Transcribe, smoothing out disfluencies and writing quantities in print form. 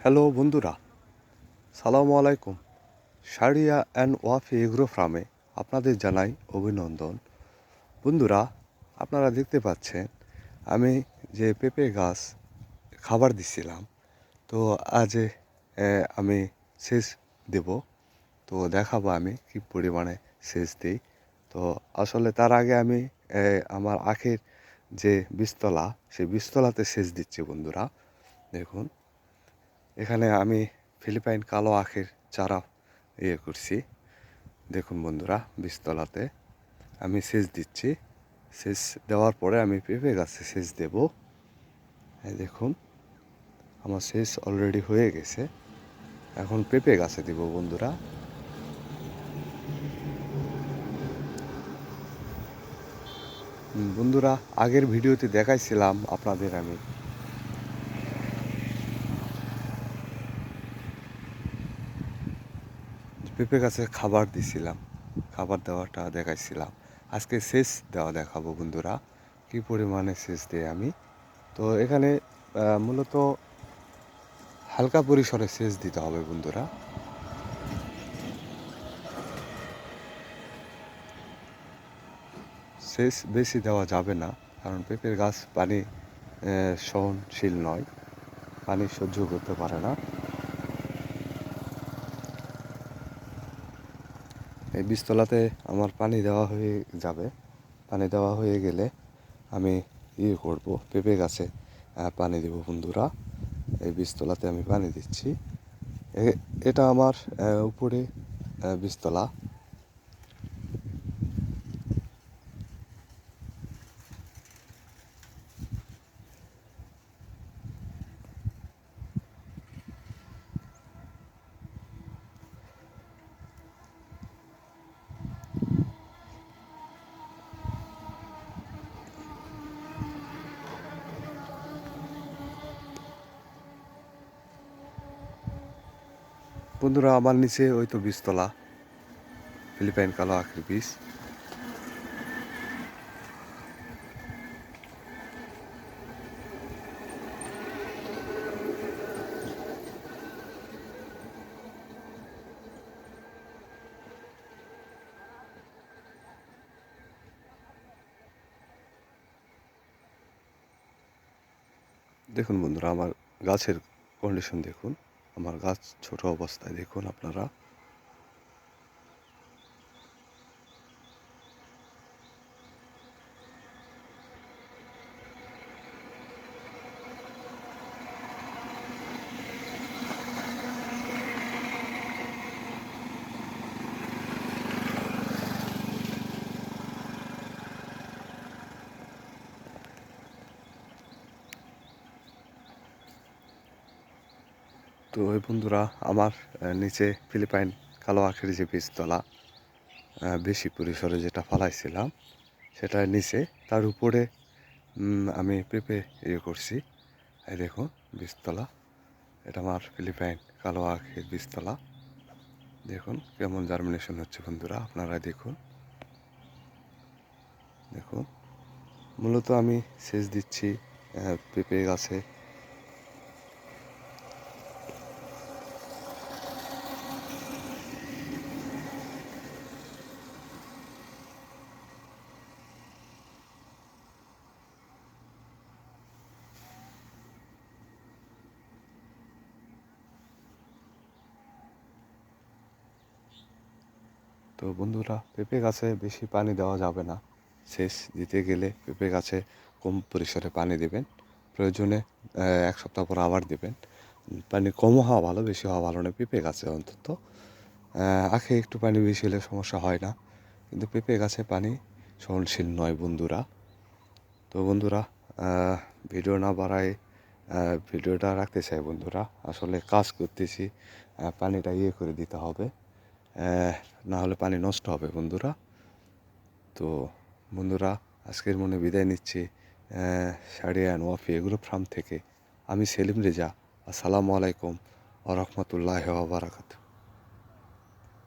Hello বন্ধুরা, সালামু আলাইকুম। শারিয়া অ্যান্ড ওয়াফি এগ্রো ফার্মে আপনাদের জানাই অভিনন্দন। বন্ধুরা, আপনারা দেখতে পাচ্ছেন আমি যে পেঁপে গাছ খাবার দিছিলাম, তো আজ আমি সেচ দেব। তো দেখাবো আমি কি পরিমাণে সেচ দিই। তো আসলে তার আগে আমি আমার আখের যে বীজতলা, সেই বীজতলাতে সেচ দিচ্ছি বন্ধুরা। দেখুন, এখানে আমি ফিলিপাইন কালো আখের চারা করছি। দেখুন বন্ধুরা, বীজতলাতে আমি সেচ দিচ্ছি। সেচ দেওয়ার পরে আমি পেঁপে গাছে সেচ দেব। এই দেখুন, আমার সেচ অলরেডি হয়ে গেছে। এখন পেঁপে গাছে দেব বন্ধুরা। বন্ধুরা, আগের ভিডিওতে দেখাইছিলাম আপনাদের আমি পেঁপে গাছে খাবার দিছিলাম, খাবার দেওয়াটা দেখাইছিলাম। আজকে সেচ দেওয়া দেখাবো বন্ধুরা, কি পরিমাণে সেচ দেই আমি। তো এখানে মূলত হালকা পরিসরে সেচ দিতে হবে বন্ধুরা। সেচ বেশি দেওয়া যাবে না, কারণ পেঁপের গাছ পানি সহনশীল নয়, পানি সহ্য করতে পারে না। এই বীজতলাতে আমার পানি দেওয়া হয়ে যাবে। পানি দেওয়া হয়ে গেলে আমি করব, পেঁপে গাছে পানি দেব বন্ধুরা। এই বীজতলাতে আমি পানি দিচ্ছি। এটা আমার উপরে বীজতলা। বন্ধুরা, আমার নিচে ওই তো বীজতলা, ফিলিপাইন কালো আখের বীজ। দেখুন বন্ধুরা, আমার গাছের কন্ডিশন দেখুন। আমার গাছ ছোট অবস্থায় দেখুন আপনারা। তো এই বন্ধুরা, আমার নিচে ফিলিপাইন কালো আখের যে বীজতলা বেশি পরিসরে যেটা ফালাইছিলাম, সেটা নিচে। তার উপরে আমি পেঁপে করছি। এই দেখুন বীজতলা, এটা আমার ফিলিপাইন কালো আখের বীজতলা। দেখুন কেমন জার্মিনেশন হচ্ছে বন্ধুরা, আপনারা দেখুন। দেখুন, মূলত আমি সেচ দিচ্ছি পেঁপে গাছে। তো বন্ধুরা, পেঁপে গাছে বেশি পানি দেওয়া যাবে না। সেচ দিতে গেলে পেঁপে গাছে কম পরিসরে পানি দেবেন। প্রয়োজনে 1 সপ্তাহ পর আবার দেবেন। পানি কম হওয়া ভালো, বেশি হওয়া ভালো না পেঁপে গাছে অন্তত। আখে একটু পানি বেশি হলে সমস্যা হয় না, কিন্তু পেঁপে গাছে পানি সহনশীল নয় বন্ধুরা। তো বন্ধুরা, ভিডিও না বাড়ায় ভিডিওটা রাখতে চাই বন্ধুরা। আসলে কাজ করতেছি, পানিটা করে দিতে হবে, না হলে পানি নষ্ট হবে বন্ধুরা। তো বন্ধুরা, আজকের মনে বিদায় নিচ্ছি শাড়িয়া অ্যান্ড ওয়াফি এগ্রো ফার্ম থেকে। আমি সেলিম রেজা। আসসালামু আলাইকুম ওয়া রাহমাতুল্লাহি ওয়া বারাকাতুহু।